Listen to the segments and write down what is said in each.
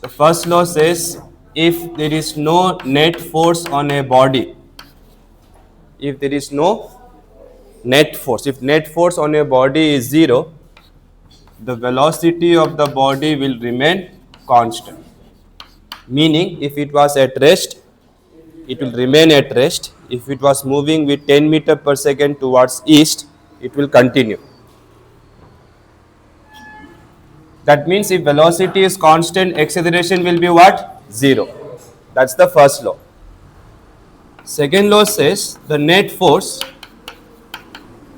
The first law says if there is no net force on a body, if there is no net force, if net force on a body is 0, the velocity of the body will remain constant. Meaning if it was at rest, it will remain at rest. If it was moving with 10 meter per second towards east, it will continue. That means if velocity is constant, acceleration will be what? 0. That's the first law. Second law says the net force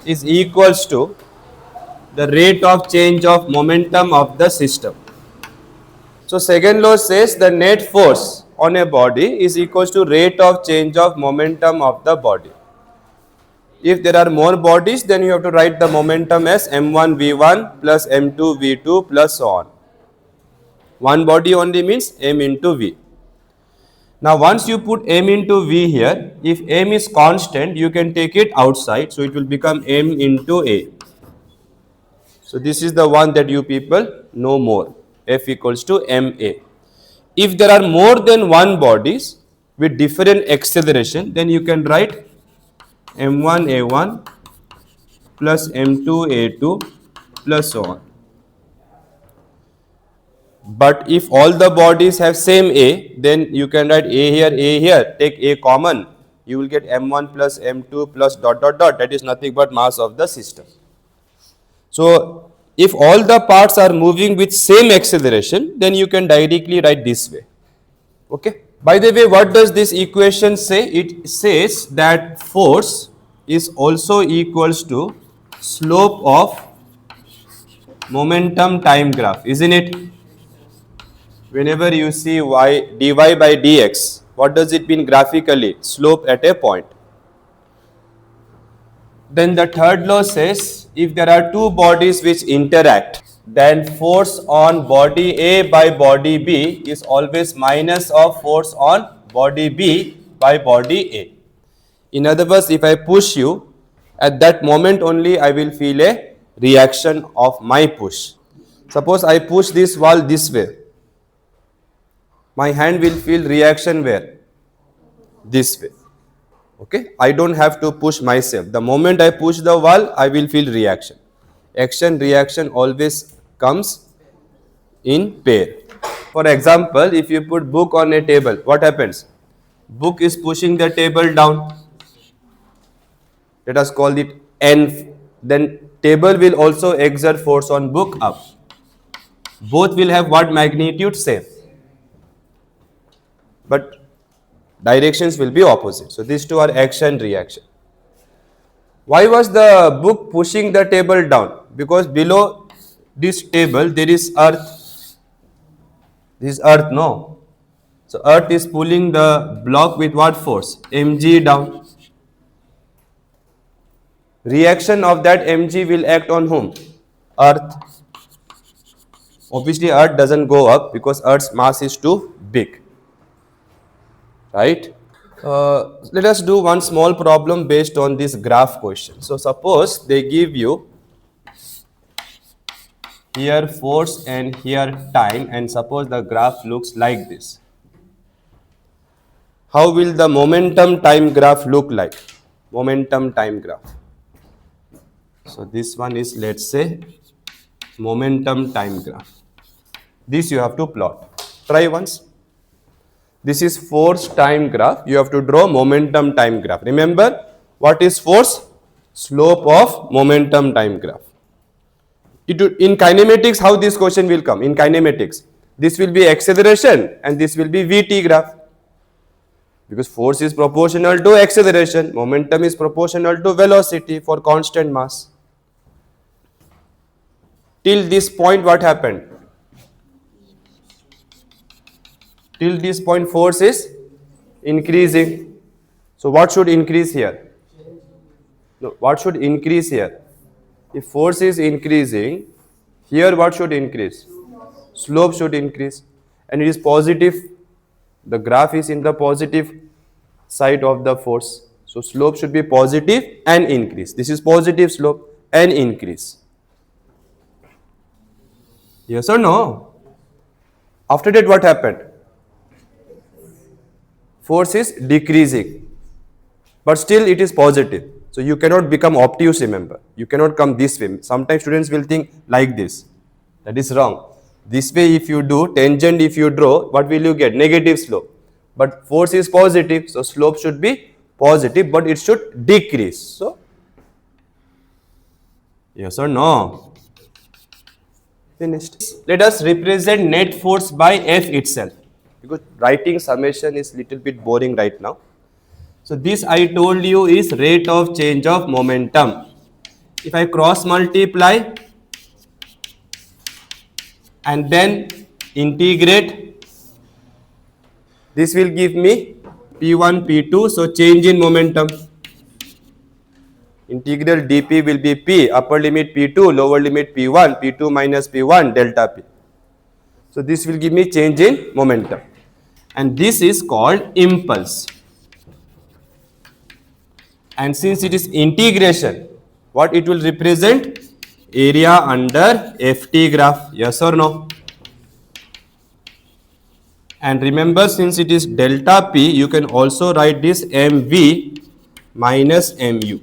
is equals to the rate of change of momentum of the system. So second law says the net force on a body is equals to rate of change of momentum of the body. If there are more bodies, then you have to write the momentum as m1 v1 plus m2 v2 plus so on. One body only means m into v. Now once you put m into v here, if m is constant, you can take it outside, so it will become m into a. So this is the one that you people know more, F equals to ma. If there are more than one bodies with different acceleration, then you can write m1 a1 plus m2 a2 plus so on. But if all the bodies have same a, then you can write a here, take a common, you will get m1 plus m2 plus dot dot dot, that is nothing but mass of the system. So if all the parts are moving with same acceleration, then you can directly write this way. Okay. By the way, what does this equation say? It says that force is also equals to slope of momentum time graph, isn't it? Whenever you see y dy by dx, what does it mean graphically? Slope at a point. Then the third law says if there are two bodies which interact, then force on body A by body B is always minus of force on body B by body A. In other words, if I push you, at that moment only I will feel a reaction of my push. Suppose I push this wall this way, my hand will feel reaction where? This way. Okay, I don't have to push myself. The moment I push the wall, I will feel reaction. Action reaction always comes in pair. For example, if you put book on a table, what happens? Book is pushing the table down. Let us call it N. Then table will also exert force on book up. Both will have what magnitude? Same. But directions will be opposite. So these two are action reaction. Why was the book pushing the table down? Because below this table there is earth. This is earth, no? So earth is pulling the block with what force? mg down. Reaction of that mg will act on whom? Earth. Obviously earth doesn't go up because earth's mass is too big. Right? Let us do one small problem based on this graph question. So suppose they give you here force and here time, and suppose the graph looks like this. How will the momentum time graph look like? Momentum time graph. So this one is, let's say, momentum time graph. This you have to plot. Try once. This is force time graph. You have to draw momentum time graph. Remember, what is force? Slope of momentum time graph. In kinematics, how this question will come? In kinematics, this will be acceleration and this will be Vt graph. Because force is proportional to acceleration, momentum is proportional to velocity for constant mass. Till this point, what happened? Till this point, force is increasing. So what should increase here? No, what should increase here? If force is increasing, here what should increase? Slope should increase. And it is positive. The graph is in the positive side of the force. So slope should be positive and increase. This is positive slope and increase. Yes or no? After that, what happened? Force is decreasing, but still it is positive. So you cannot become obtuse, remember. You cannot come this way. Sometimes students will think like this. That is wrong. This way if you do, tangent if you draw, what will you get? Negative slope. But force is positive, so slope should be positive, but it should decrease. So, yes or no? Finished. Let us represent net force by F itself. Because writing summation is little bit boring right now. So this I told you is rate of change of momentum. If I cross multiply and then integrate, this will give me P1, P2. So change in momentum. Integral dP will be P, upper limit P2, lower limit P1, P2 minus P1, delta P. So this will give me change in momentum. And this is called impulse. And since it is integration, what it will represent? Area under FT graph. Yes or no? And remember, since it is delta P, you can also write this MV minus MU.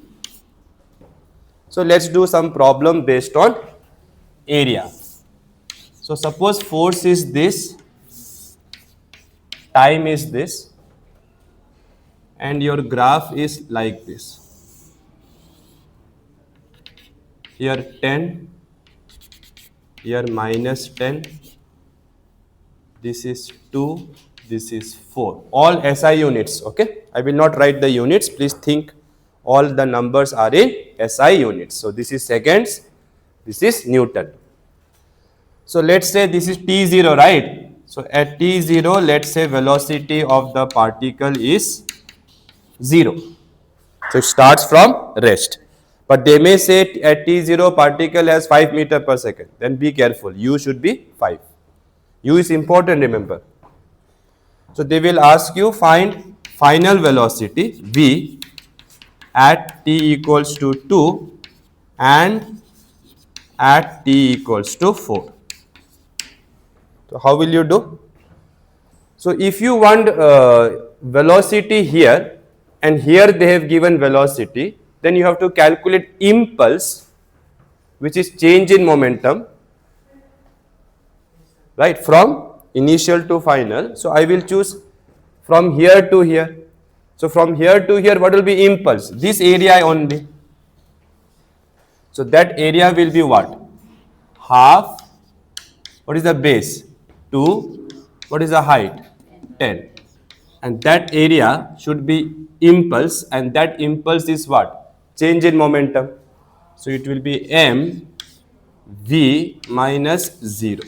So let's do some problem based on area. So suppose force is this, time is this, and your graph is like this. Here 10, here minus 10, this is 2, this is 4. All SI units, okay? I will not write the units, please think all the numbers are in SI units. So this is seconds, this is Newton. So let's say this is T0, right? So at T0, let's say velocity of the particle is 0. So it starts from rest. But they may say at T0 particle has 5 meter per second. Then be careful. U should be 5. U is important, remember. So they will ask you find final velocity V at T equals to 2 and at T equals to 4. So how will you do? So if you want velocity here and here they have given velocity, then you have to calculate impulse, which is change in momentum, right, from initial to final. So I will choose from here to here. So from here to here, what will be impulse? This area only. So that area will be what? Half. What is the base? 2. What is the height? 10. And that area should be impulse, and that impulse is what? Change in momentum. So it will be m v minus 0.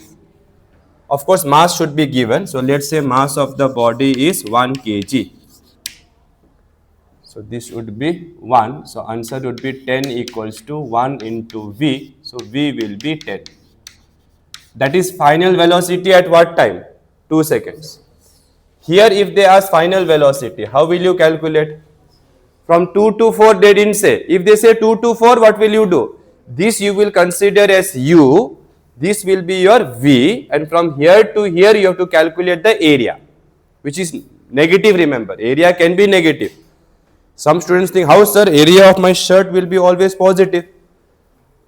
Of course, mass should be given. So let's say mass of the body is 1 kg. So this would be 1. So answer would be 10 equals to 1 into v. So v will be 10. That is final velocity at what time? 2 seconds. Here if they ask final velocity, how will you calculate? From 2 to 4 they didn't say. If they say 2 to 4, what will you do? This you will consider as u, this will be your v, and from here to here you have to calculate the area, which is negative, remember. Area can be negative. Some students think, how sir, area of my shirt will be always positive?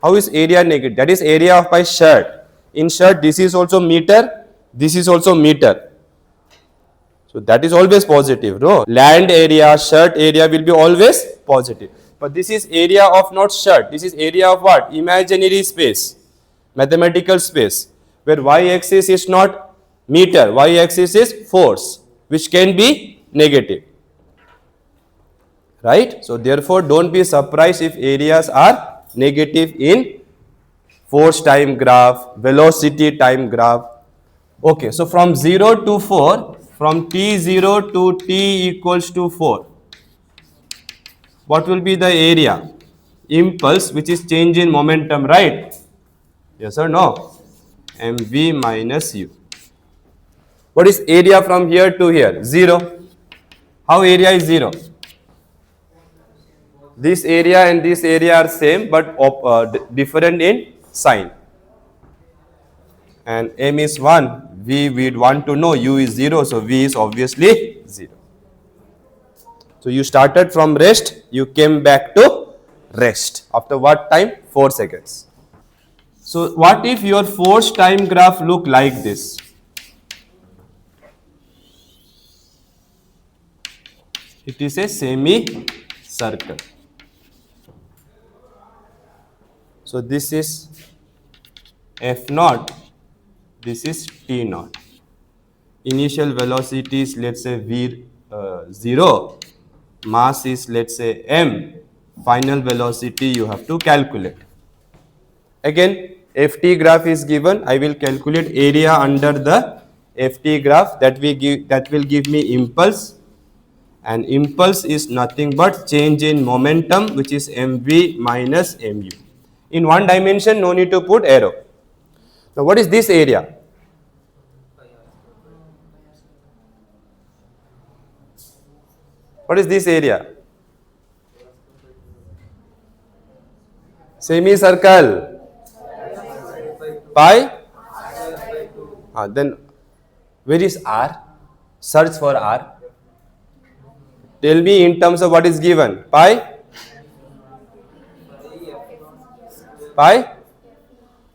How is area negative? That is area of my shirt. In shirt, this is also meter, this is also meter. So that is always positive, no? Land area, shirt area will be always positive. But this is area of not shirt, this is area of what? Imaginary space, mathematical space, where y-axis is not meter, y-axis is force, which can be negative. Right? So therefore, don't be surprised if areas are negative in force time graph, velocity time graph. Okay, so from 0 to 4, from T0 to T equals to 4, what will be the area? Impulse, which is change in momentum, right? Yes or no? mv minus u. What is area from here to here? 0. How area is 0? This area and this area are same but different in sign. and m is 1, v we want to know, u is 0, so v is obviously 0. So you started from rest, you came back to rest. After what time? 4 seconds. So what if your force time graph look like this? It is a semi-circle. So this is F naught, this is T naught. Initial velocity is, let's say, V 0, mass is, let's say, m, final velocity you have to calculate. Again, ft graph is given, I will calculate area under the ft graph, that will give me impulse, and impulse is nothing but change in momentum, which is mv minus mu. In one dimension, no need to put arrow. Now what is this area? What is this area? Semicircle. Pi? Then where is R? Search for R. Tell me in terms of what is given. Pi? Pi?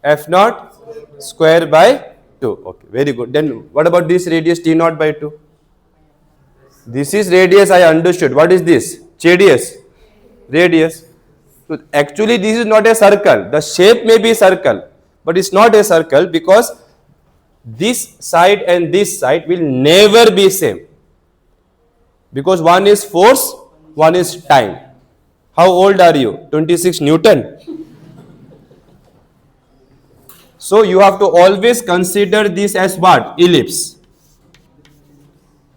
F naught square by 2. Okay, very good. Then what about this radius T naught by 2? This is radius, I understood. What is this? Radius. Radius. So actually this is not a circle. The shape may be circle, but it's not a circle because this side and this side will never be same. Because one is force, one is time. How old are you? 26 Newton. So you have to always consider this as what? Ellipse.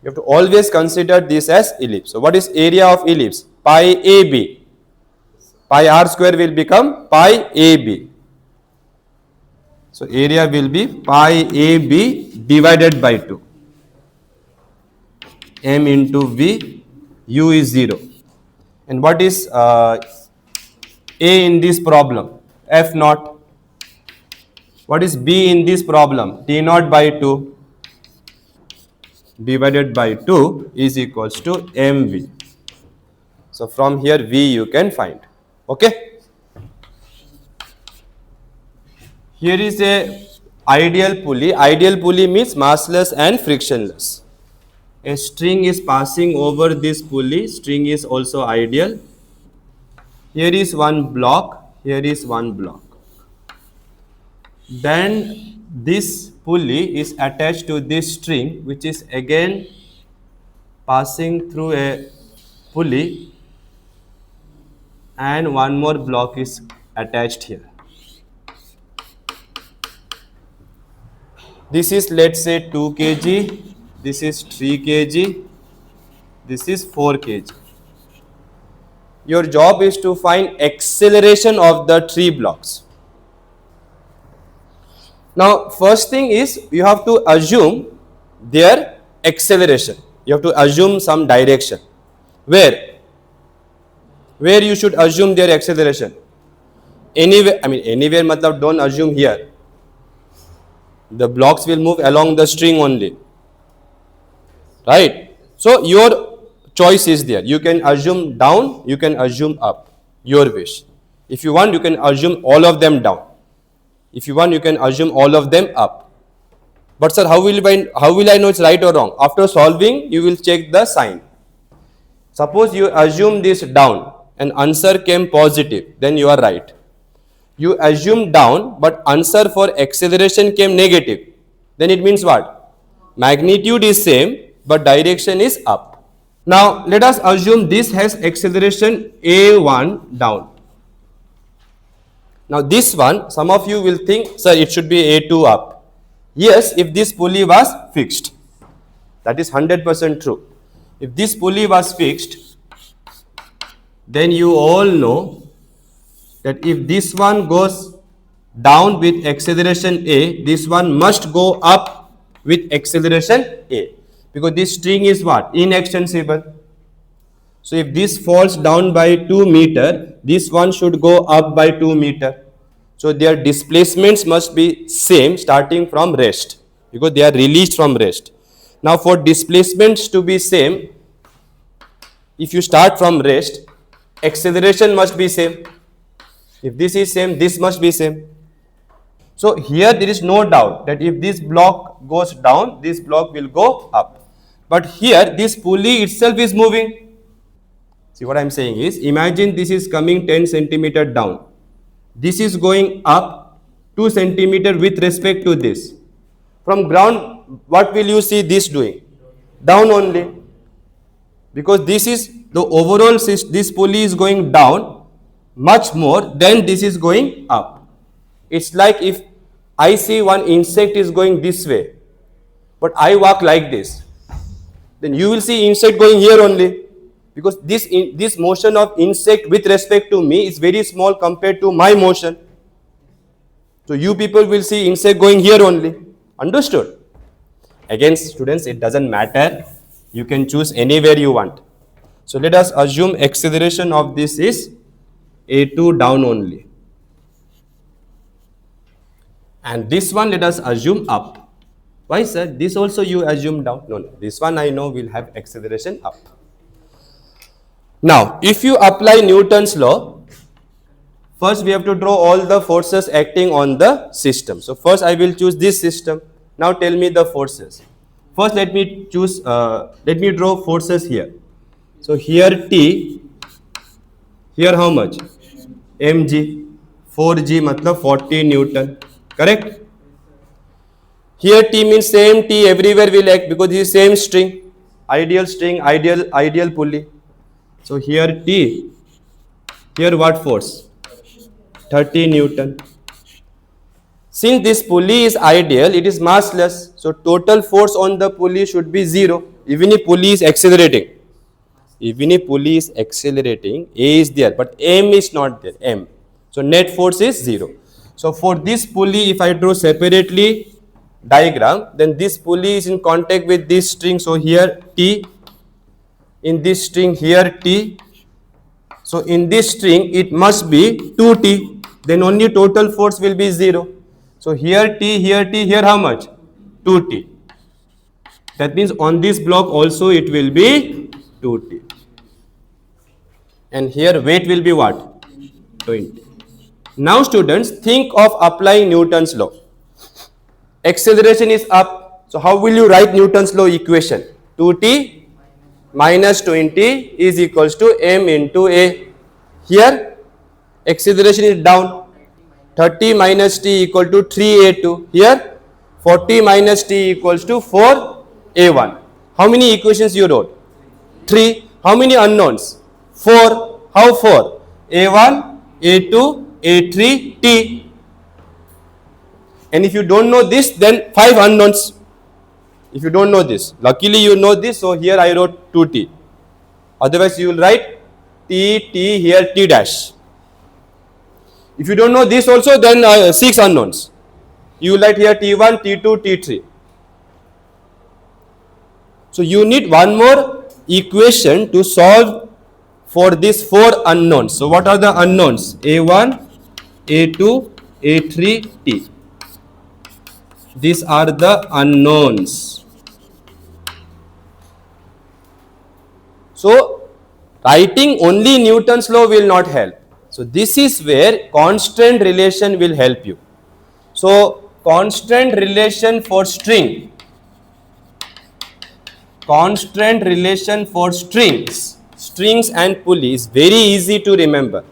You have to always consider this as ellipse. So what is area of ellipse? Pi AB. Pi r square will become pi AB. So area will be pi AB divided by 2. M into V, U is 0. And what is A in this problem? F naught. What is B in this problem? T naught by 2 divided by 2 is equals to mv. So from here V you can find. Okay. Here is a ideal pulley. Ideal pulley means massless and frictionless. A string is passing over this pulley. String is also ideal. Here is one block. Here is one block. Then this pulley is attached to this string, which is again passing through a pulley, and one more block is attached here. This is, let's say, 2 kg, this is 3 kg, this is 4 kg. Your job is to find acceleration of the 3 blocks. Now, first thing is you have to assume their acceleration. You have to assume some direction. Where? Where you should assume their acceleration? Anywhere, anywhere matlab don't assume here. The blocks will move along the string only. Right? So, your choice is there. You can assume down, you can assume up. Your wish. If you want, you can assume all of them down. If you want, you can assume all of them up. But sir, how will I know it's right or wrong? After solving, you will check the sign. Suppose you assume this down and answer came positive, then you are right. You assume down, but answer for acceleration came negative. Then it means what? Magnitude is same, but direction is up. Now, let us assume this has acceleration A1 down. Now this one, some of you will think, sir, it should be A2 up. Yes, if this pulley was fixed. That is 100% true. If this pulley was fixed, then you all know that if this one goes down with acceleration A, this one must go up with acceleration A. Because this string is what? Inextensible. So if this falls down by 2 meter, this one should go up by 2 meter. So their displacements must be same starting from rest because they are released from rest. Now for displacements to be same, if you start from rest, acceleration must be same. If this is same, this must be same. So here there is no doubt that if this block goes down, this block will go up. But here this pulley itself is moving. See what I am saying is, imagine this is coming 10 centimeter down. This is going up 2 centimeter with respect to this. From ground, what will you see this doing? Down only. Because this is the overall, this pulley is going down much more than this is going up. It's like if I see one insect is going this way, but I walk like this, then you will see insect going here only, because this motion of insect with respect to me is very small compared to my motion. So you people will see insect going here only. Understood? Again, students, it doesn't matter. You can choose anywhere you want. So let us assume acceleration of this is A2 down only. And this one let us assume up. Why, sir? This also you assume down? No, no. This one I know will have acceleration up. Now, if you apply Newton's law, first we have to draw all the forces acting on the system. So first I will choose this system. Now tell me the forces. First let me draw forces here. So here T, here how much? mg, 4g matlab 40 Newton, correct? Here T means same T everywhere will act because this is same string, ideal pulley. So here T, here what force? 30 Newton. Since this pulley is ideal, it is massless. So total force on the pulley should be 0. Even if pulley is accelerating. Even if pulley is accelerating, A is there, but M is not there, M. So net force is 0. So for this pulley, if I draw separately diagram, then this pulley is in contact with this string. So here T, in this string here T. So in this string, it must be 2T. Then only total force will be 0. So here T, here how much? 2T. That means on this block also it will be 2T. And here weight will be what? 20. Now students, think of applying Newton's law. Acceleration is up. So how will you write Newton's law equation? 2T minus 20 is equals to m into A. Here acceleration is down. 30 minus t equal to 3a2. Here 40 minus t equals to 4a1. How many equations you wrote? 3. How many unknowns? 4. How 4? a1, a2, a3, t. And if you don't know this, then 5 unknowns. If you don't know this, luckily you know this, so here I wrote 2t. Otherwise you will write t, here t dash. If you don't know this also, then 6 unknowns. You will write here t1, t2, t3. So you need one more equation to solve for these 4 unknowns. So what are the unknowns? a1, a2, a3, t. These are the unknowns. So writing only Newton's law will not help. So this is where constant relation will help you. So constant relation for string, constant relation for strings and pulley is very easy to remember.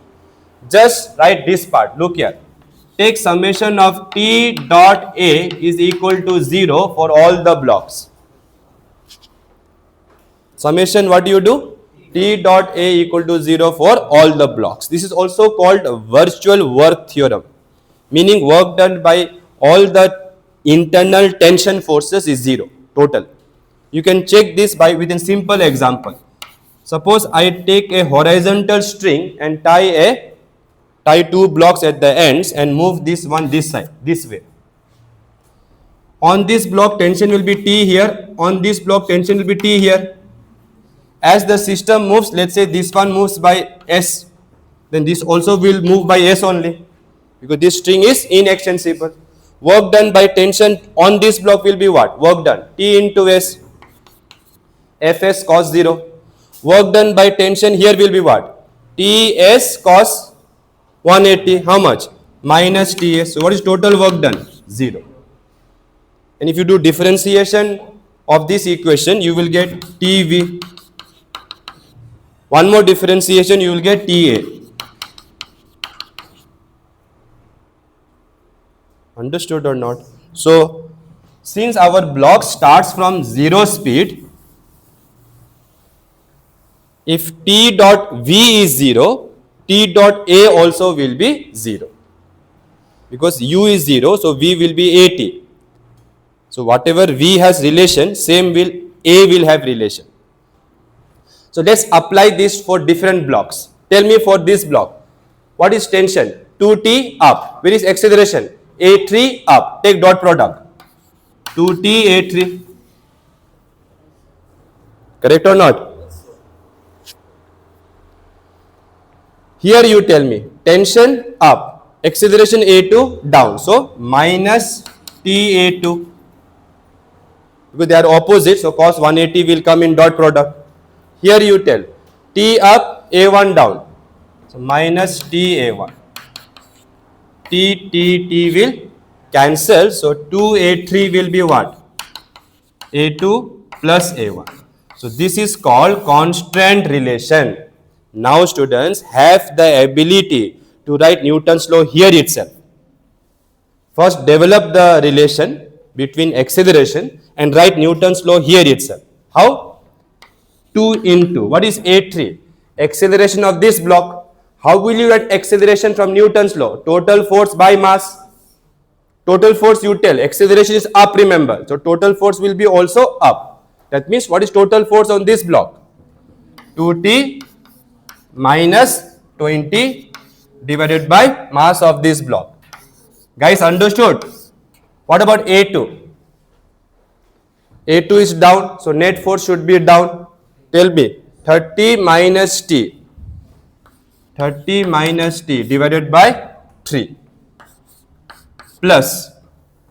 Just write this part. Look here. Take summation of T dot A is equal to 0 for all the blocks. Summation, what do you do? T dot A equal to 0 for all the blocks. This is also called virtual work theorem, meaning work done by all the internal tension forces is 0 total. You can check this with a simple example. Suppose I take a horizontal string and tie 2 blocks at the ends and move this one this side, this way. On this block tension will be T here, on this block tension will be T here. As the system moves, let's say this one moves by S, then this also will move by S only. because this string is inextensible. Work done by tension on this block will be what? Work done T into S, Fs cos 0. Work done by tension here will be what? Ts cos 180. How much? Minus Ts. So what is total work done? 0. And if you do differentiation of this equation, you will get TV. One more differentiation, you will get TA. Understood or not? So, since our block starts from 0 speed, if T dot V is 0, T dot A also will be 0. Because U is 0, so V will be AT. So, whatever V has relation, same will A will have relation. So, let us apply this for different blocks. Tell me for this block, what is tension? 2T up. Where is acceleration? A3 up. Take dot product. 2T A3. Correct or not? Here you tell me, tension up, acceleration A2 down. So, minus TA2. Because they are opposite, so cos 180 will come in dot product. Here you tell, T up, A1 down. So, minus TA1. T will cancel. So, 2A3 will be what? A2 plus A1. So, this is called constraint relation. Now, students have the ability to write Newton's law here itself. First, develop the relation between acceleration and write Newton's law here itself. How? 2 into, what is A3? Acceleration of this block. How will you write acceleration from Newton's law? Total force by mass. Total force you tell, acceleration is up, remember. So, total force will be also up. That means, what is total force on this block? 2T minus 20 divided by mass of this block. Guys, understood? What about A2? A2 is down, so net force should be down. Tell me, 30 minus T. 30 minus T divided by 3 plus,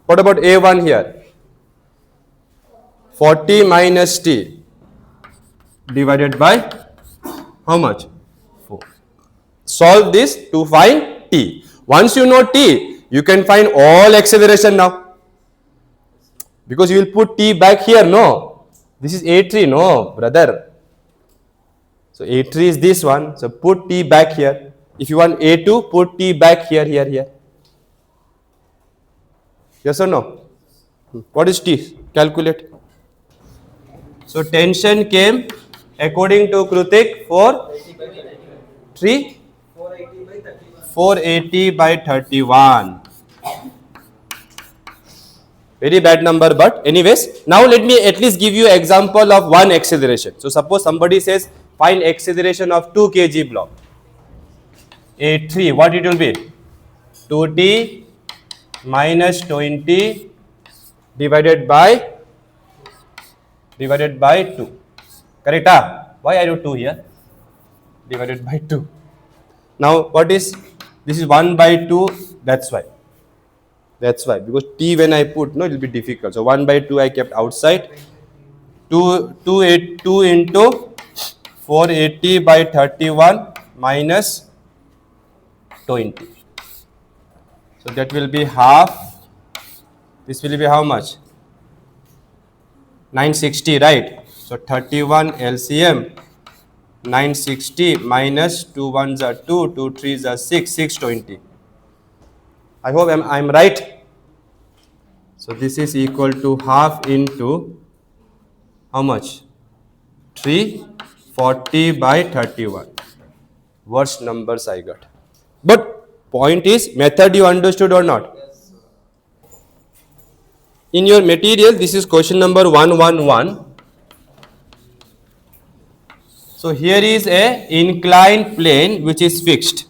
what about A1 here? 40 minus T divided by how much? 4. Solve this to find T. Once you know T, you can find all acceleration now. Because you will put T back here, no. This is A3, no, brother. So, A3 is this one. So, put T back here. If you want A2, put T back here, here. Yes or no? What is T? Calculate. So, tension came according to Krutik for 3? 480 by 31. Very bad number, but anyways, now let me at least give you an example of one acceleration. So, suppose somebody says, find acceleration of 2 kg block. A3, what it will be? 2T minus 20 divided by 2. Correct? Why I do 2 here? Divided by 2. Now, what is? This is 1 by 2, that's why. That's why, because T when I put, no, it will be difficult. So, 1 by 2 I kept outside. 2 into 480 by 31 minus 20. So, that will be half. This will be how much? 960, right? So, 31 LCM. 960 minus 2 1s are 2, 2 3s are 6, 620. I hope I'm right. So, this is equal to half into how much? 340 by 31. Worst numbers I got. But point is, method you understood or not? Yes, sir. In your material, this is question number 111. So, here is a inclined plane which is fixed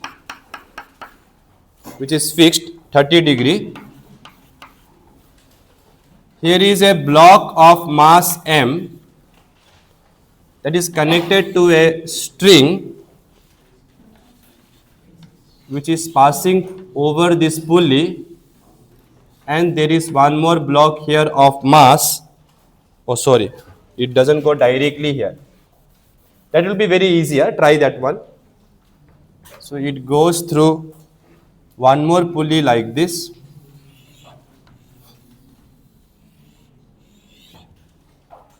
30 degree. Here is a block of mass m that is connected to a string which is passing over this pulley, and there is one more block here of mass. Oh, sorry, it doesn't go directly here. That will be very easier. Try that one. So it goes through one more pulley like this.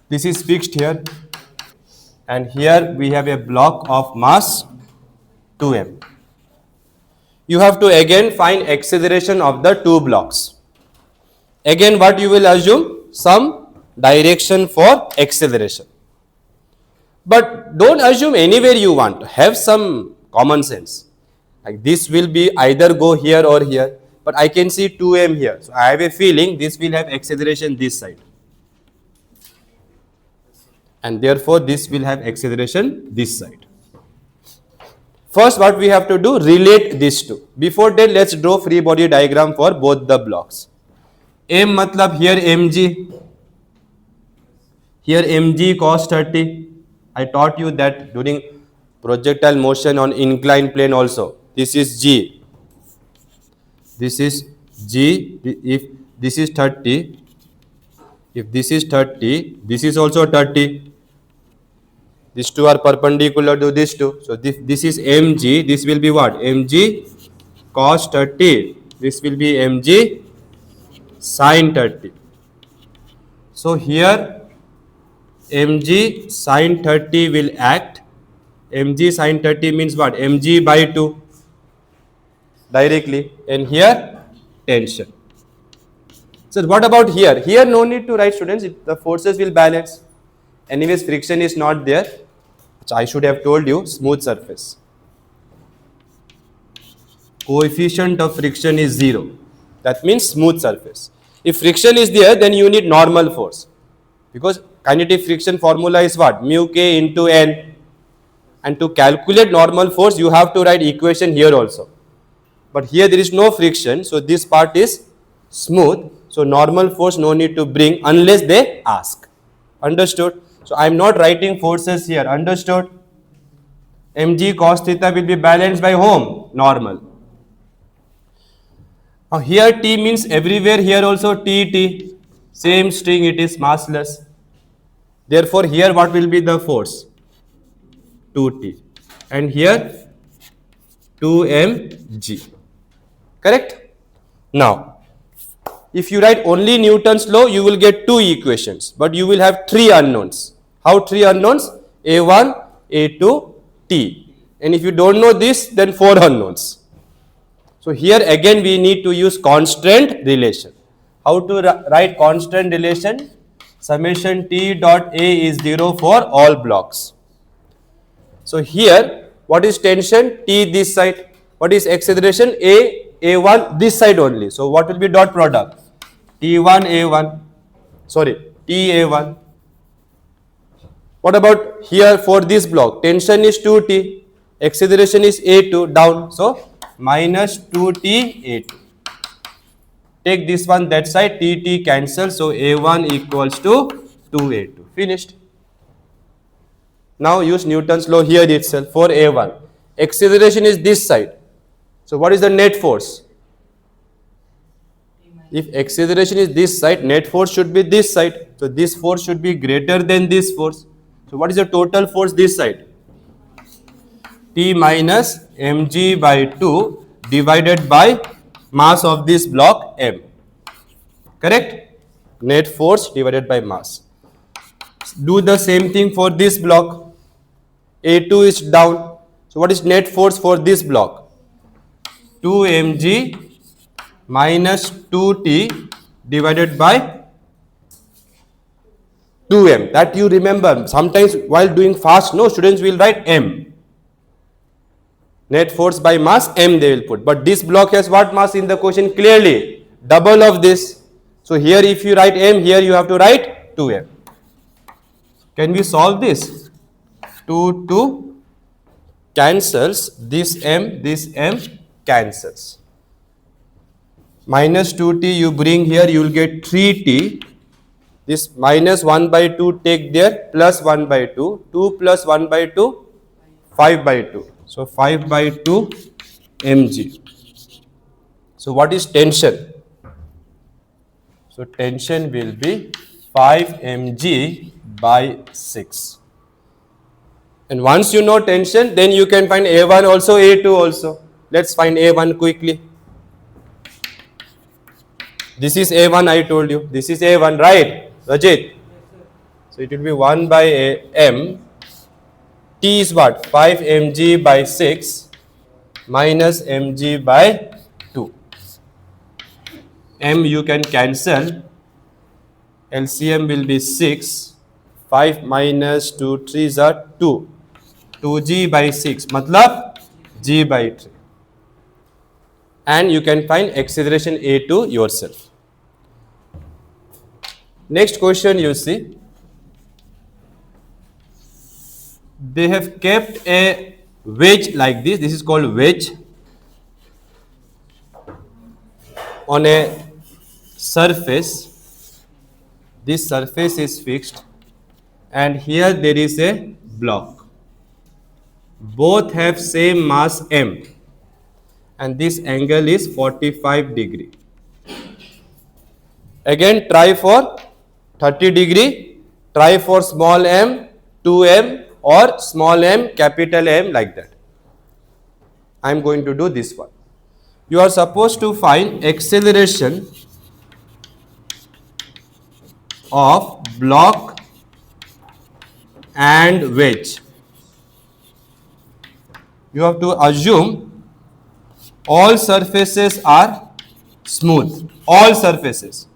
This is fixed here. And here we have a block of mass 2m. You have to again find acceleration of the two blocks. Again, what you will assume? Some direction for acceleration. But don't assume anywhere you want. Have some common sense. Like this will be either go here or here. But I can see 2m here. So I have a feeling this will have acceleration this side. And therefore this will have acceleration this side. First, what we have to do, relate these two. Before that, let's draw free body diagram for both the blocks. M matlab here mg, here mg cos 30. I taught you that during projectile motion on inclined plane also. This is g. This is g. If this is 30, if this is 30, this is also 30. These two are perpendicular to these two. So this is mg. This will be what? Mg cos 30. This will be mg sin 30. So here mg sin 30 will act. Mg sin 30 means what? Mg by 2 directly. And here tension. So what about here? Here no need to write, students. The forces will balance. Anyways, friction is not there. So I should have told you smooth surface. Coefficient of friction is 0. That means smooth surface. If friction is there, then you need normal force. Because kinetic friction formula is what? Mu k into n. And to calculate normal force, you have to write equation here also. But here there is no friction, so this part is smooth. So normal force no need to bring unless they ask. Understood? So I am not writing forces here. Understood? Mg cos theta will be balanced by whom? Normal. Now here T means everywhere, here also T. Same string, it is massless. Therefore here what will be the force? 2T. And here 2mg. Correct? Now if you write only Newton's law, you will get two equations, but you will have three unknowns. How three unknowns? A1, A2, T. And if you don't know this, then four unknowns. So here again we need to use constraint relation. How to write constraint relation? Summation T dot A is 0 for all blocks. So here, what is tension? T this side. What is acceleration? A1 this side only. So what will be dot product? T1 A1. Sorry, TA1. What about here for this block? Tension is 2T. Acceleration is A2 down. So minus 2T A2. Take this one that side. TT cancel. So A1 equals to 2A2. Finished. Now use Newton's law here itself for A1. Acceleration is this side. So what is the net force? If acceleration is this side, net force should be this side. So this force should be greater than this force. So what is the total force this side? T minus mg by 2 divided by mass of this block m. Correct? Net force divided by mass. Do the same thing for this block. A2 is down. So what is net force for this block? 2 mg minus 2t divided by 2m. That you remember. Sometimes while doing fast, no, students will write m. Net force by mass m they will put. But this block has what mass in the question? Clearly double of this. So here if you write m, here you have to write 2m. Can we solve this? 2 cancels. This m cancels. Minus 2t you bring here, you will get 3t. This minus 1 by 2 take there, plus 1 by 2. 2 plus 1 by 2, 5 by 2. So 5 by 2 mg. So what is tension? So tension will be 5 mg by 6. And once you know tension, then you can find A1 also, A2 also. Let's find A1 quickly. This is A1, I told you. This is A1, right? Rajit. So it will be 1 by m. T is what? 5 mg by 6 minus mg by 2. M you can cancel. LCM will be 6. 5 minus 2 3s are 2. 2g by 6 matlab g by 3. And you can find acceleration A2 yourself. Next question you see. They have kept a wedge like this. This is called wedge on a surface. This surface is fixed and here there is a block. Both have same mass m and this angle is 45 degree. Again try for 30 degree, try for small m, 2m or small m, capital M, like that. I am going to do this one. You are supposed to find acceleration of block and wedge. You have to assume all surfaces are smooth. All surfaces.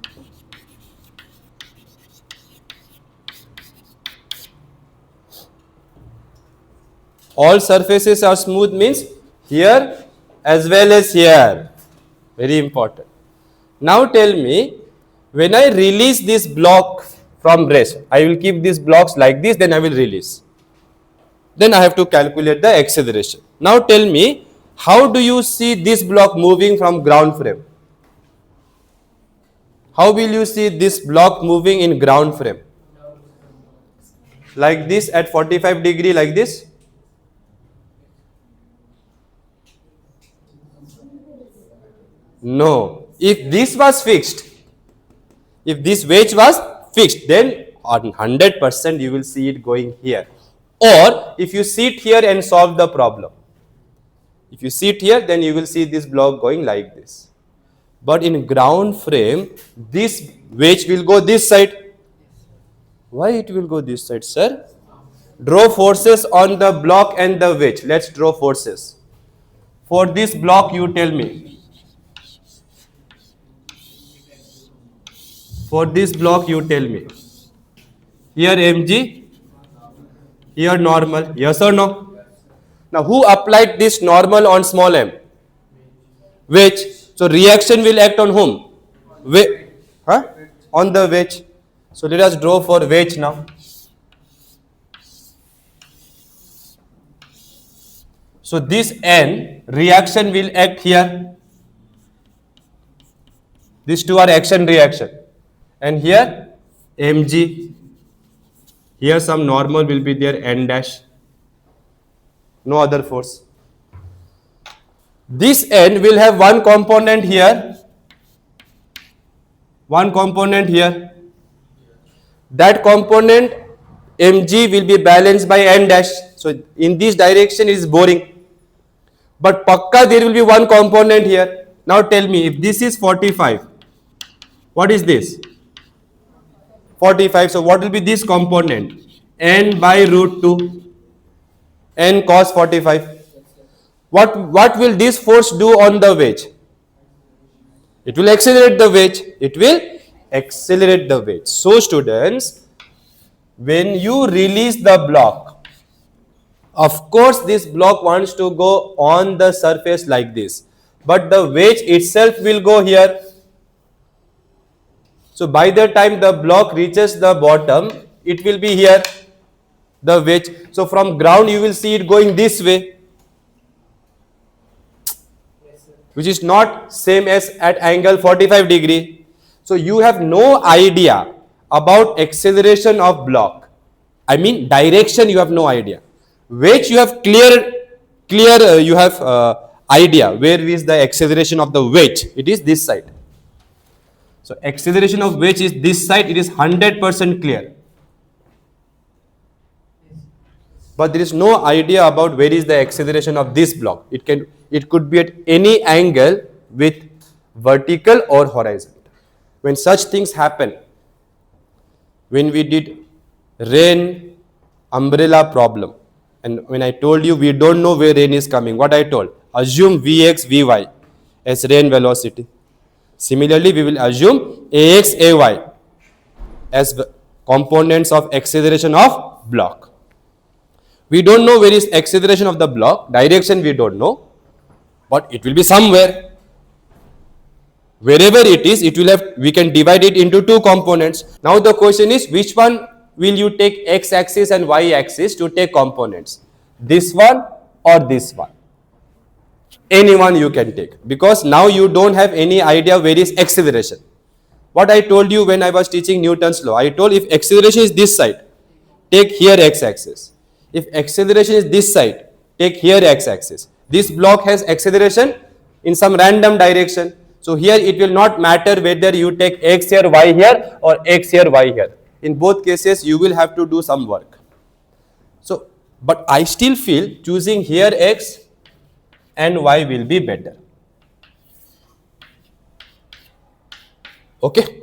All surfaces are smooth means here as well as here. Very important. Now tell me, when I release this block from rest, I will keep these blocks like this, then I will release. Then I have to calculate the acceleration. Now tell me, how do you see this block moving from ground frame? How will you see this block moving in ground frame? Like this at 45 degree, like this? No. If this was fixed, if this wedge was fixed, then on 100% you will see it going here. Or if you sit here and solve the problem. If you sit here, then you will see this block going like this. But in ground frame, this wedge will go this side. Why it will go this side, sir? Draw forces on the block and the wedge. Let's draw forces. For this block, you tell me. For this block, you tell me. Here mg, here normal. Yes or no? Now, who applied this normal on small m? Wedge. So, reaction will act on whom? On the wedge. So, let us draw for wedge now. So, this N reaction will act here. These two are action reaction. And here mg. Here some normal will be there, N dash. No other force. This N will have one component here. One component here. That component mg will be balanced by N dash. So in this direction it is boring. But pakka there will be one component here. Now tell me, if this is 45, what is this? 45. So what will be this component? N by root 2. N cos 45. What will this force do on the wedge? It will accelerate the wedge. It will accelerate the wedge. So students, when you release the block, of course this block wants to go on the surface like this. But the wedge itself will go here. So by the time the block reaches the bottom, it will be here, the wedge. So from ground you will see it going this way, which is not same as at angle 45 degree. So you have no idea about acceleration of block. I mean direction you have no idea. Wedge you have clear idea where is the acceleration of the wedge, it is this side. So acceleration of wedge is this side, it is 100% clear. But there is no idea about where is the acceleration of this block. It could be at any angle with vertical or horizontal. When such things happen, when we did rain umbrella problem, and when I told you we don't know where rain is coming, what I told? Assume Vx, Vy as rain velocity. Similarly, we will assume Ax, Ay as components of acceleration of block. We don't know where is acceleration of the block, direction we don't know, but it will be somewhere. Wherever it is, we can divide it into two components. Now the question is, which one will you take x-axis and y-axis to take components? This one or this one? Any one you can take, because now you don't have any idea where is acceleration. What I told you when I was teaching Newton's law, I told if acceleration is this side, take here x-axis. If acceleration is this side, take here x-axis. This block has acceleration in some random direction. So here it will not matter whether you take x here, y here, or x here, y here. In both cases, you will have to do some work. So, but I still feel choosing here x and y will be better. Okay.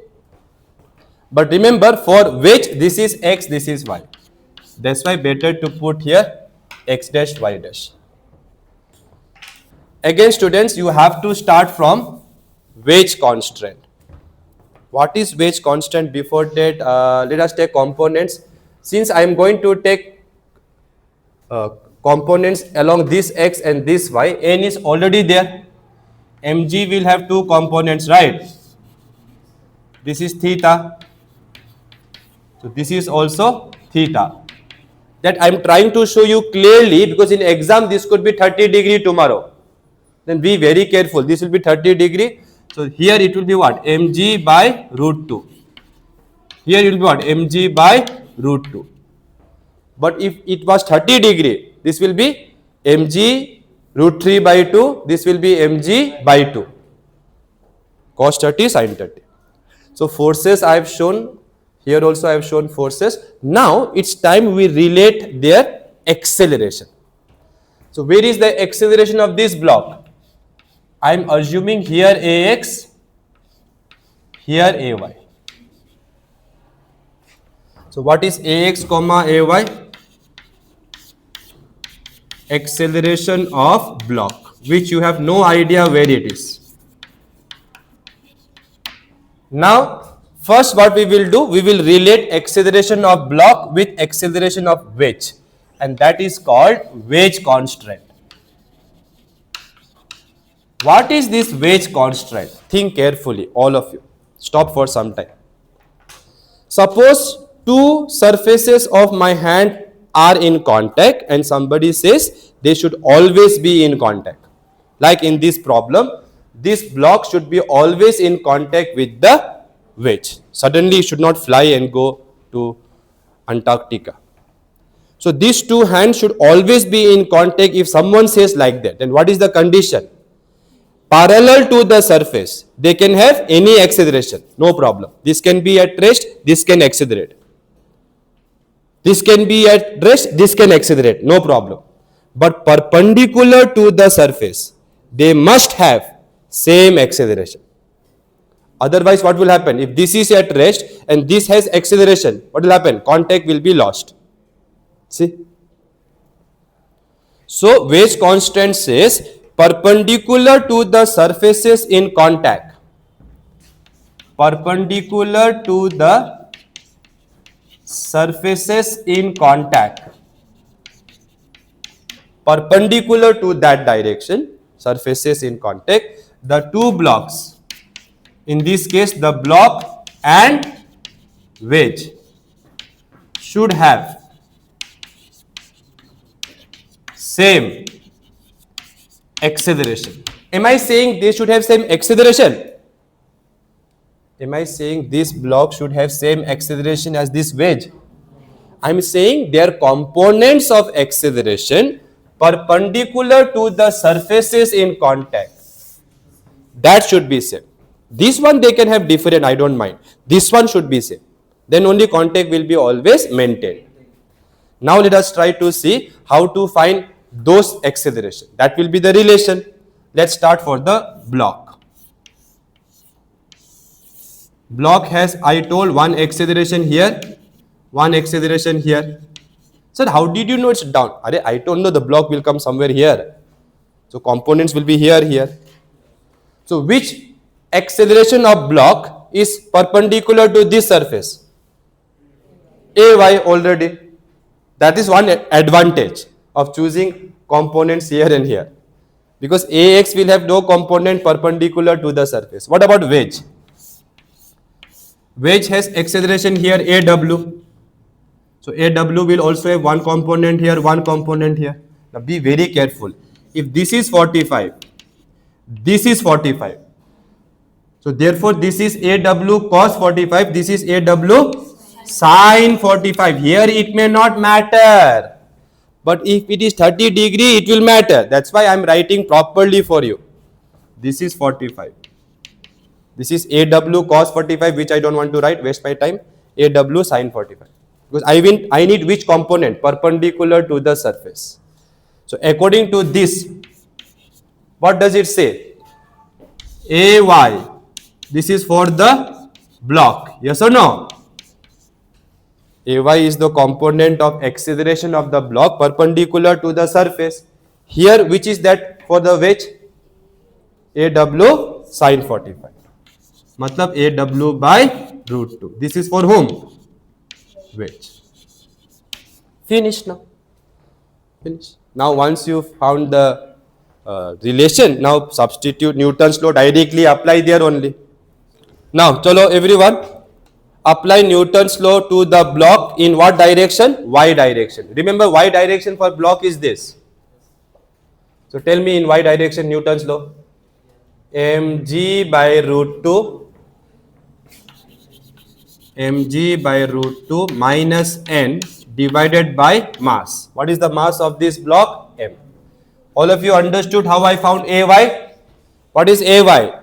But remember, for which this is x, this is y. That's why better to put here x dash, y dash. Again, students, you have to start from wedge constraint. What is wedge constraint? Before that, let us take components. Since I am going to take components along this x and this y, n is already there. mg will have two components, right? This is theta. So this is also theta. That I am trying to show you clearly, because in exam this could be 30 degree tomorrow. Then be very careful. This will be 30 degree. So here it will be what? mg by root 2. Here it will be what? mg by root 2. But if it was 30 degree, this will be mg root 3 by 2. This will be mg by 2. Cos 30, sin 30. So forces I have shown. Here also I have shown forces. Now it's time we relate their acceleration. So where is the acceleration of this block? I am assuming here Ax, here Ay. So what is Ax comma Ay? Acceleration of block, which you have no idea where it is. Now first what we will do, we will relate acceleration of block with acceleration of wedge, and that is called wedge constraint. What is this wedge constraint? Think carefully, all of you. Stop for some time. Suppose two surfaces of my hand are in contact and somebody says they should always be in contact. Like in this problem, this block should be always in contact with the wedge. Suddenly it should not fly and go to Antarctica. So these two hands should always be in contact. If someone says like that, then what is the condition? Parallel to the surface, they can have any acceleration, no problem. This can be at rest, this can accelerate. This can be at rest, this can accelerate, no problem. But perpendicular to the surface, they must have same acceleration. Otherwise, what will happen? If this is at rest and this has acceleration, what will happen? Contact will be lost. See? So, wedge constraint says perpendicular to the surfaces in contact. Perpendicular to the surfaces in contact. Perpendicular to that direction, surfaces in contact, the two blocks. In this case, the block and wedge should have same acceleration. Am I saying they should have same acceleration? Am I saying this block should have same acceleration as this wedge? I am saying their components of acceleration perpendicular to the surfaces in contact. That should be same. This one they can have different, I don't mind. This one should be same. Then only contact will be always maintained. Now let us try to see how to find those acceleration. That will be the relation. Let's start for the block. Block has, I told, one acceleration here, one acceleration here. Sir, how did you know it's down? I don't know, the block will come somewhere here. So components will be here. So which acceleration of block is perpendicular to this surface? AY already. That is one advantage of choosing components here and here. Because AX will have no component perpendicular to the surface. What about wedge? Wedge has acceleration here AW. So AW will also have one component here, one component here. Now be very careful. If this is 45, this is 45. So therefore this is AW cos 45, this is AW sin 45. Here it may not matter. But if it is 30 degree, it will matter. That's why I am writing properly for you. This is 45. This is AW cos 45, which I don't want to write, waste my time. AW sin 45. Because I need which component? Perpendicular to the surface. So according to this, what does it say? AY. This is for the block. Yes or no? AY is the component of acceleration of the block perpendicular to the surface. Here, which is that for the wedge? AW sin 45. Matlab AW by root 2. This is for whom? Wedge. Finish now. Finish. Now once you found the relation, now substitute Newton's law, directly apply there only. Now, chalo everyone, apply Newton's law to the block in what direction? Y direction. Remember, Y direction for block is this. So tell me in Y direction Newton's law. mg by root 2 mg by root 2 minus n divided by mass. What is the mass of this block? M. All of you understood how I found AY? What is AY?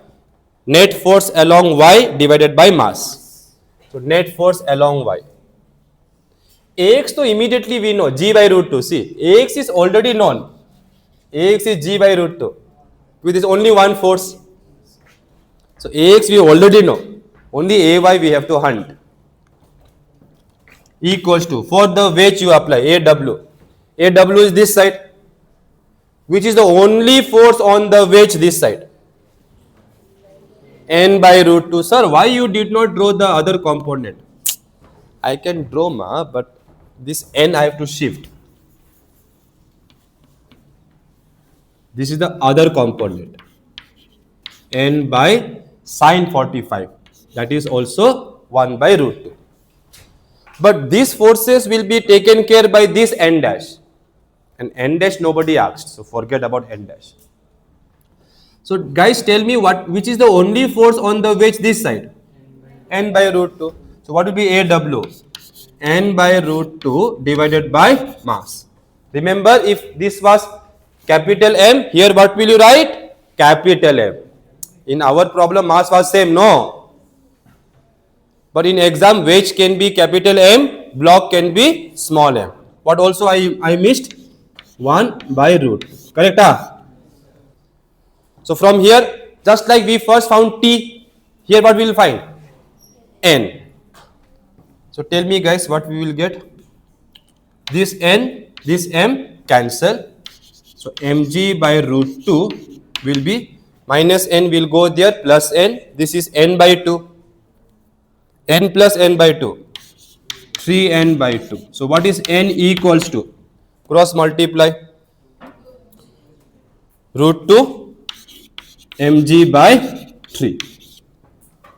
Net force along Y divided by mass. So net force along Y. AX to immediately we know, G by root 2. See, AX is already known. AX is G by root 2. With this only one force. So AX we already know. Only AY we have to hunt. Equals to, for the wedge you apply AW. AW is this side. Which is the only force on the wedge this side? N by root 2. Sir, why you did not draw the other component? I can draw but this N I have to shift. This is the other component. N by sin 45. That is also 1 by root 2. But these forces will be taken care by this N dash. And N dash nobody asked. So forget about N dash. So guys, tell me which is the only force on the wedge this side? N by root 2. So what will be AW? N by root 2 divided by mass. Remember, if this was capital M, here what will you write? Capital M. In our problem, mass was same, no? But in exam, wedge can be capital M, block can be small m. What also I missed? 1 by root. Correct? So from here, just like we first found T, here what we will find? N. So tell me guys, what we will get? This N, this M cancel. So mg by root 2 will be minus N will go there, plus N. This is N by 2. N plus N by 2. 3N by 2. So what is N equals to? Cross multiply. Root 2 mg by 3.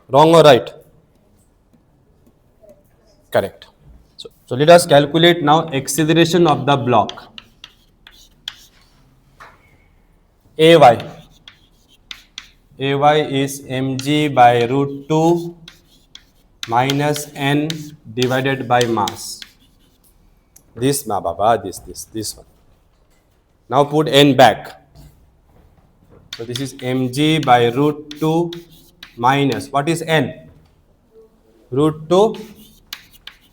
Wrong or right? Correct. So let us calculate now acceleration of the block. AY. AY is mg by root 2 minus n divided by mass. This one. Now put n back. So this is mg by root 2 minus, what is n? Root 2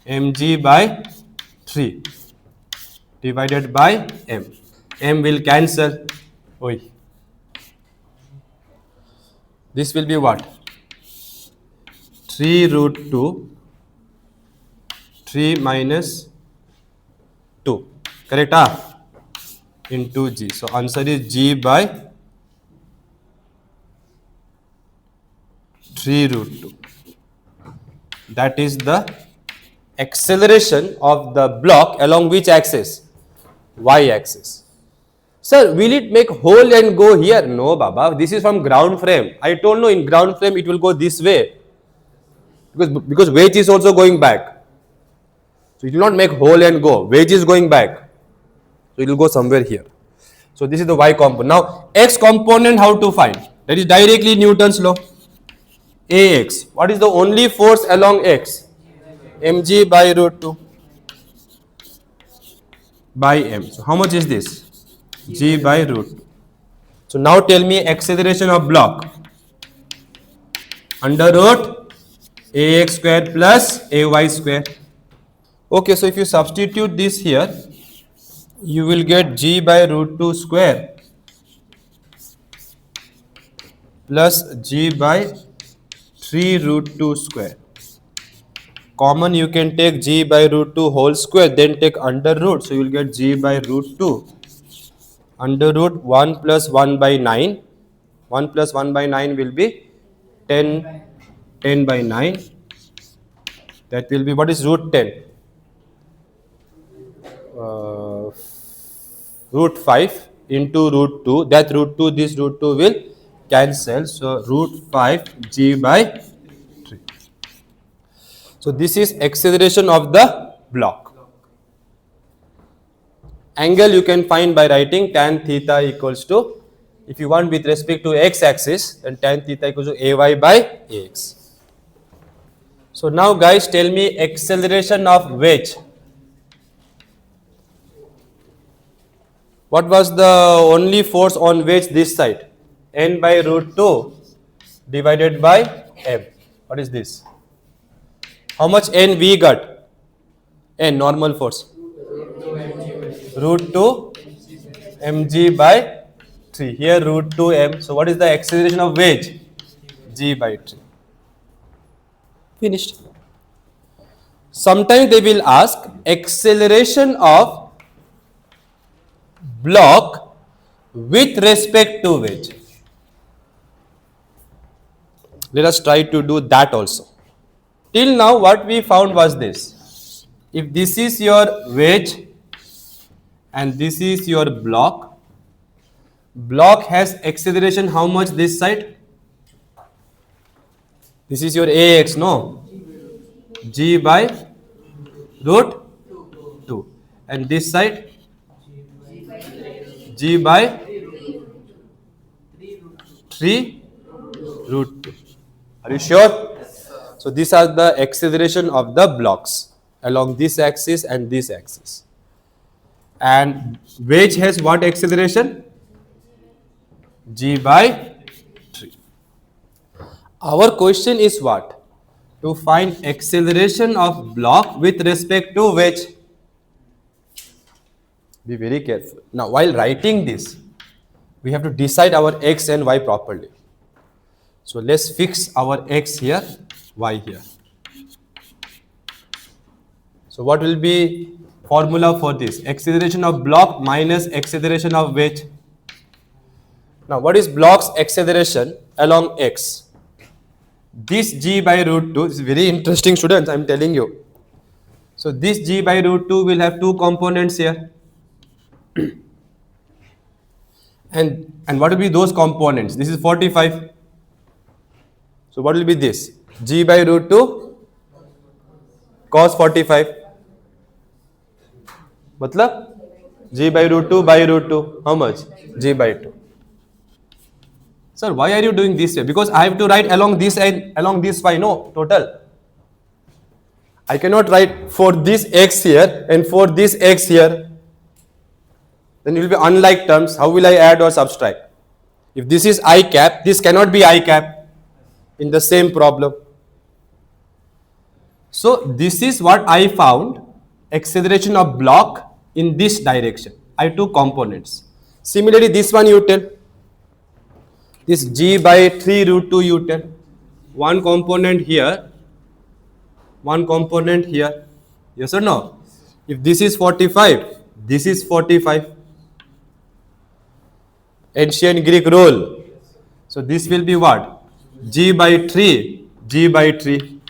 mg by 3 divided by m. M will cancel. Oi. This will be what? 3 root 2, 3 minus 2. Correct? Into g. So answer is g by 3 root 2. That is the acceleration of the block along which axis? Y axis. Sir, will it make hole and go here? No, Baba. This is from ground frame. I told you in ground frame it will go this way. Because wedge is also going back. So it will not make hole and go. Wedge is going back. So it will go somewhere here. So this is the y component. Now x component how to find? That is directly Newton's law. Ax. What is the only force along x? Mg by root 2 by m. So how much is this? G by root 2. So now tell me acceleration of block. Under root ax square plus ay square. Okay, so if you substitute this here, you will get g by root 2 square plus g by 3 root 2 square. Common you can take g by root 2 whole square, then take under root. So you will get g by root 2 under root 1 plus 1 by 9. 1 plus 1 by 9 will be 10, 10 by 9. That will be, what is root 10? Root 5 into root 2. That root 2, this root 2 will cancel. So root 5 g by 3. So this is acceleration of the block. Angle you can find by writing tan theta equals to, if you want with respect to x axis, then tan theta equals to ay by ax. So now guys, tell me acceleration of wedge. What was the only force on wedge this side? N by root 2 divided by m. What is this? How much n we got? N, normal force. Root 2 mg by 3. Here root 2 m. So what is the acceleration of wedge? G by 3. Finished. Sometimes they will ask acceleration of block with respect to wedge. Let us try to do that also. Till now what we found was this. If this is your wedge and this is your block, block has acceleration how much this side? This is your ax, no? G by root 2. And this side? G by 3 root 2. Are you sure? So these are the acceleration of the blocks along this axis and this axis. And wedge has what acceleration? G by 3. Our question is what? To find acceleration of block with respect to wedge. Be very careful. Now while writing this, we have to decide our x and y properly. So let's fix our x here, y here. So what will be formula for this? Acceleration of block minus acceleration of wedge. Now what is block's acceleration along x? This g by root 2 is very interesting, students, I am telling you. So this g by root 2 will have two components here. And what will be those components? This is 45. So what will be this? G by root 2 cos 45. Matlab G by root 2 by root 2. How much? G by 2. Sir, why are you doing this way? Because I have to write along this and along this y, no, total. I cannot write for this x here and for this x here. Then it will be unlike terms. How will I add or subtract? If this is I cap, this cannot be I cap in the same problem. So this is what I found, acceleration of block in this direction. I took components. Similarly, this one you tell, this G by 3 root 2 you tell. One component here, one component here. Yes or no? If this is 45, this is 45. Ancient Greek rule. So this will be what? G by 3, G by 3.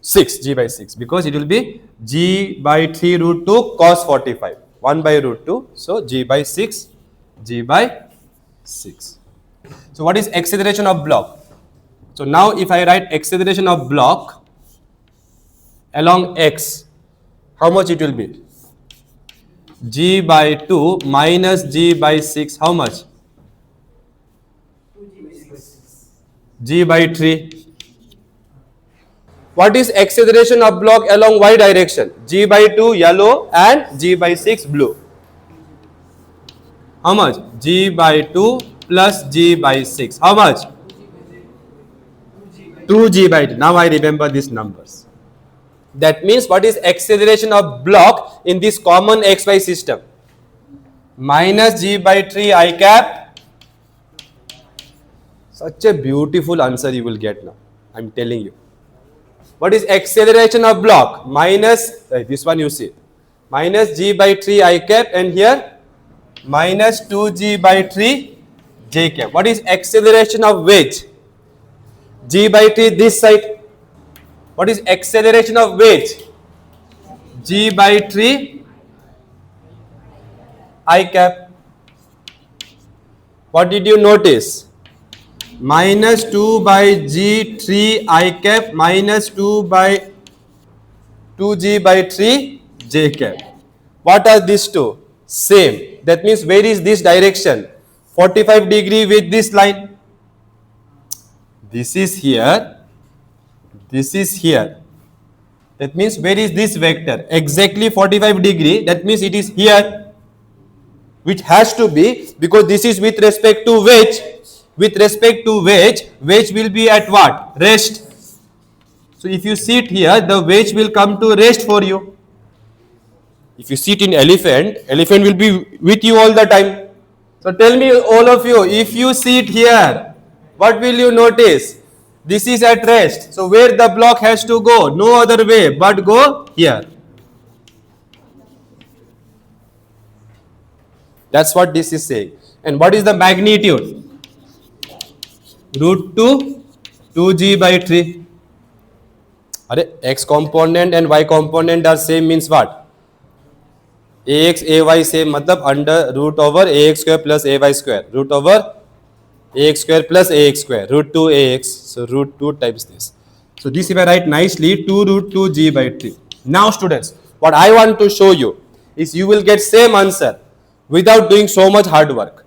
6, G by 6, because it will be G by 3 root 2 cos 45. 1 by root 2. So G by 6, G by 6. So what is acceleration of block? So now if I write acceleration of block along x, how much it will be? G by 2 minus G by 6, how much? G by 3. What is acceleration of block along y direction? G by 2 yellow and G by 6 blue. How much? G by 2 plus G by 6. How much? 2G by 2. Now I remember these numbers. That means what is acceleration of block in this common xy system? Minus G by 3 I cap. Such a beautiful answer you will get now. I am telling you. What is acceleration of block? Minus, this one you see. Minus G by 3 I cap, and here minus 2G by 3 J cap. What is acceleration of wedge? G by 3 this side. What is acceleration of wedge? G by 3 I cap. What did you notice? Minus 2 by G 3 I cap minus 2 by 2G by 3 J cap. What are these two? Same. That means where is this direction? 45 degree with this line. This is here. This is here. That means where is this vector? Exactly 45 degree. That means it is here. Which has to be, because this is with respect to wedge. With respect to wedge, wedge will be at what? Rest. So if you sit here, the wedge will come to rest for you. If you sit in elephant, elephant will be with you all the time. So tell me, all of you, if you sit here, what will you notice? This is at rest. So where the block has to go? No other way but go here. That's what this is saying. And what is the magnitude? Root 2, 2G by 3. X component and Y component are same means what? AX, AY same, matlab under root over AX square plus AY square. Root over AX square plus AX square. Root 2 AX. So root 2 times this. So this if I write nicely, 2 root 2 G by 3. Now students, what I want to show you is you will get same answer without doing so much hard work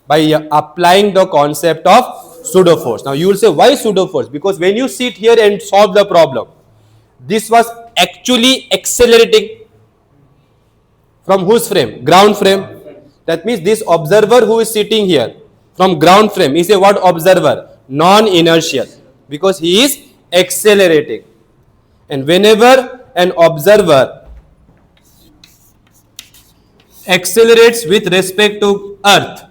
by applying the concept of pseudo force. Now you will say, why pseudo force? Because when you sit here and solve the problem, this was actually accelerating from whose frame? Ground frame. That means this observer who is sitting here from ground frame is a what observer? Non-inertial, because he is accelerating. And whenever an observer accelerates with respect to earth,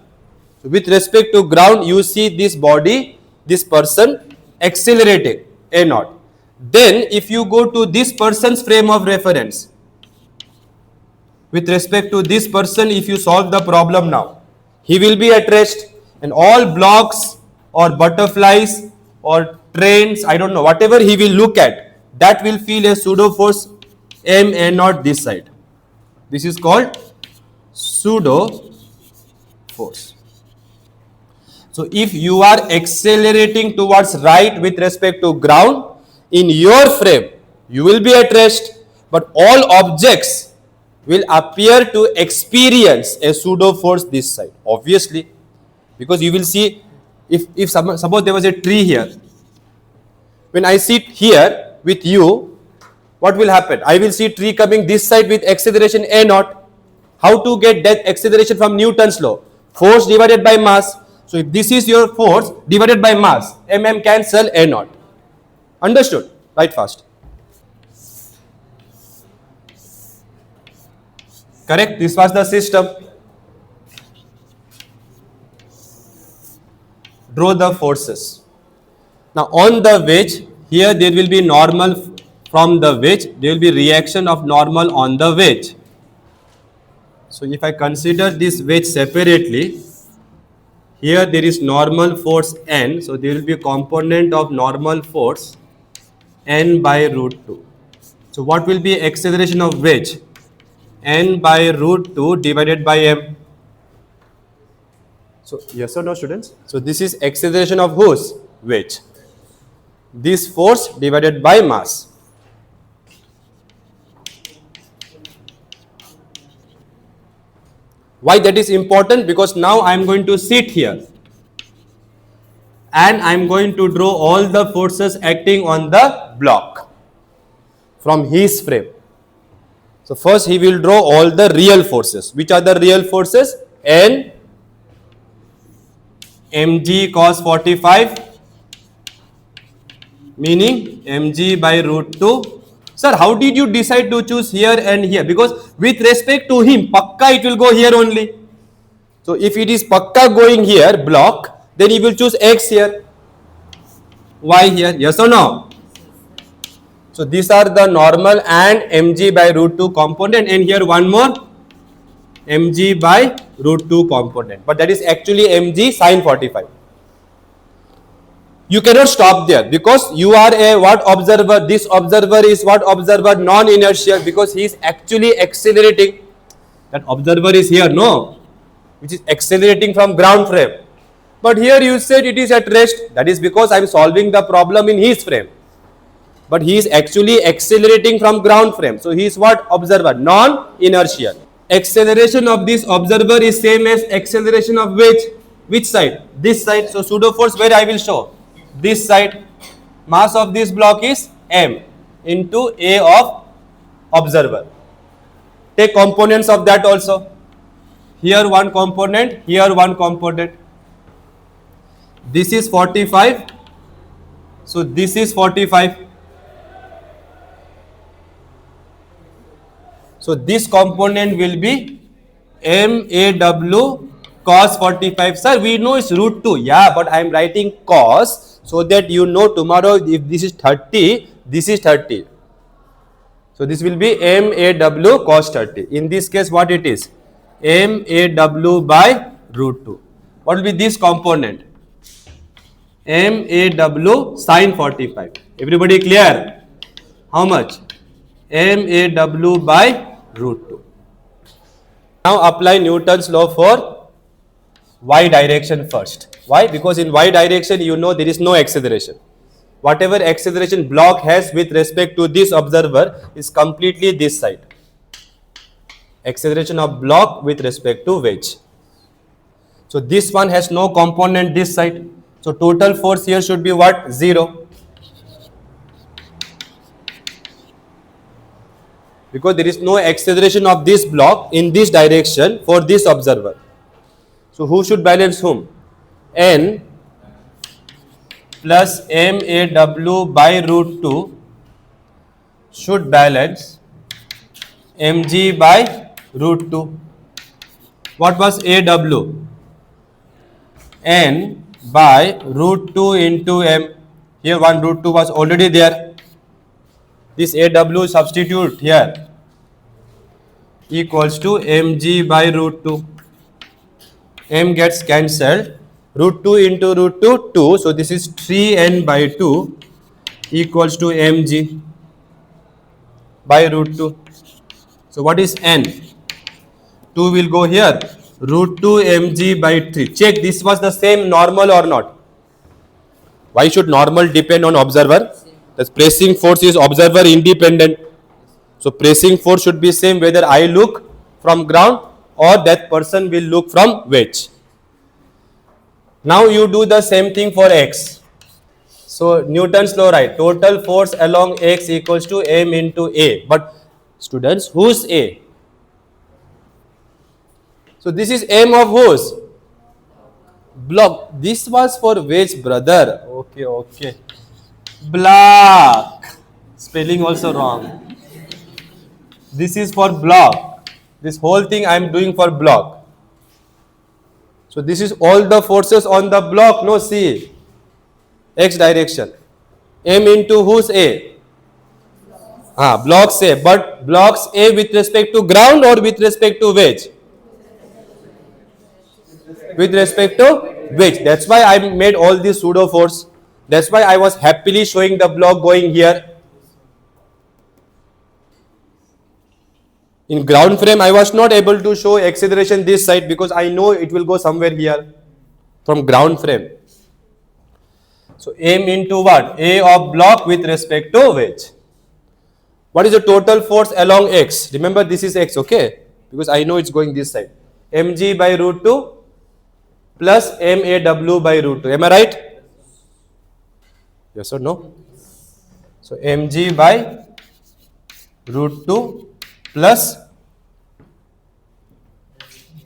with respect to ground, you see this body, this person accelerating a naught. Then if you go to this person's frame of reference, with respect to this person, if you solve the problem now, he will be at rest, and all blocks or butterflies or trains, I don't know, whatever he will look at, that will feel a pseudo force M A naught this side. This is called pseudo force. So if you are accelerating towards right with respect to ground, in your frame, you will be at rest, but all objects will appear to experience a pseudo force this side. Obviously, because you will see, if suppose there was a tree here, when I sit here with you, what will happen? I will see tree coming this side with acceleration A naught. How to get that acceleration from Newton's law? Force divided by mass. So if this is your force divided by mass, mm cancel, a naught. Understood? Write fast. Correct? This was the system. Draw the forces. Now on the wedge, here there will be normal from the wedge, there will be reaction of normal on the wedge. So if I consider this wedge separately, here there is normal force N, so there will be a component of normal force N by root 2. So what will be acceleration of wedge? N by root 2 divided by M. So yes or no, students? So this is acceleration of whose? Wedge. This force divided by mass. Why that is important? Because now I am going to sit here and I am going to draw all the forces acting on the block from his frame. So first he will draw all the real forces. Which are the real forces? N mg cos 45, meaning mg by root 2. Sir, how did you decide to choose here and here? Because with respect to him, pakka it will go here only. So if it is pakka going here, block, then he will choose x here. Y here? Yes or no? So these are the normal and mg by root 2 component, and here one more mg by root 2 component. But that is actually mg sin 45. You cannot stop there because you are a what observer? This observer is what observer? Non-inertial, because he is actually accelerating. That observer is here, no? Which is accelerating from ground frame. But here you said it is at rest. That is because I am solving the problem in his frame. But he is actually accelerating from ground frame. So he is what? Observer, non-inertial. Acceleration of this observer is same as acceleration of which side? This side. So pseudo force where I will show? This side. Mass of this block is m into a of observer. Take components of that also. Here one component, here one component. This is 45. So this is 45. So this component will be MAW cos 45. Sir, we know it's root 2. Yeah, but I am writing cos so that you know tomorrow if this is 30, this is 30. So this will be MAW cos 30. In this case, what it is? MAW by root 2. What will be this component? MAW sin 45. Everybody clear? How much? MAW by root 2. Now apply Newton's law for y direction first. Why? Because in y direction you know there is no acceleration. Whatever acceleration block has with respect to this observer is completely this side. Acceleration of block with respect to wedge. So this one has no component this side. So total force here should be what? 0. Because there is no acceleration of this block in this direction for this observer. So who should balance whom? N plus MAW by root 2 should balance mg by root 2. What was AW? N by root 2 into m. Here one root 2 was already there. This AW substitute here equals to mg by root 2. M gets cancelled. Root 2 into root 2, 2. So this is 3n by 2 equals to mg by root 2. So what is n? 2 will go here. Root 2 mg by 3. Check, this was the same normal or not? Why should normal depend on observer? The pressing force is observer independent. So pressing force should be same whether I look from ground or that person will look from wedge. Now you do the same thing for x. So Newton's law, right? Total force along x equals to m into a. But students, who's a? So this is M of whose? Block. This was for wedge, brother. Okay, okay. Block. Spelling also wrong. This is for block. This whole thing I am doing for block. So this is all the forces on the block. No, see. X direction. M into whose A? Blocks A. But blocks A with respect to ground or with respect to wedge? With respect to wedge. That's why I made all this pseudo force. That's why I was happily showing the block going here. In ground frame, I was not able to show acceleration this side because I know it will go somewhere here from ground frame. So M into what? A of block with respect to wedge. What is the total force along X? Remember this is X, okay? Because I know it's going this side. Mg by root 2 plus MAW by root 2. Am I right? Yes or no? So Mg by root 2 plus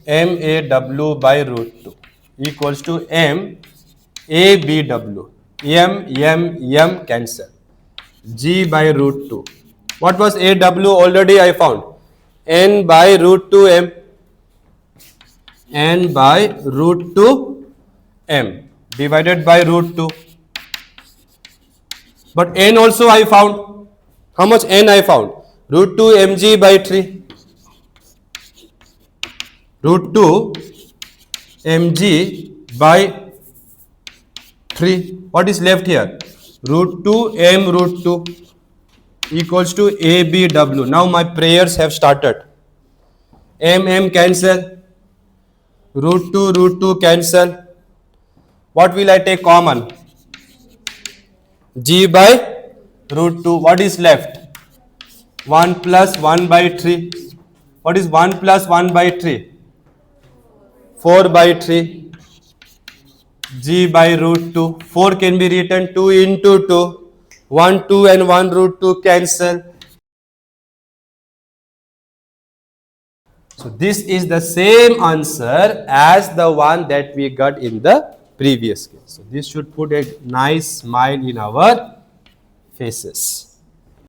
MAW by root 2 equals to MABW. M cancel. G by root 2. What was AW already I found? N by root 2 M. N by root 2 M divided by root 2. But N also I found. How much N I found? Root 2 mg by 3. Root 2 mg by 3. What is left here? Root 2 m root 2 equals to ABW. Now my prayers have started. M cancel. Root 2 cancel. What will I take common? G by root 2. What is left? 1 plus 1 by 3. What is 1 plus 1 by 3? 4 by 3. G by root 2. 4 can be written 2 into 2. 1, 2 and 1 root 2 cancel. So this is the same answer as the one that we got in the previous case. So this should put a nice smile in our faces.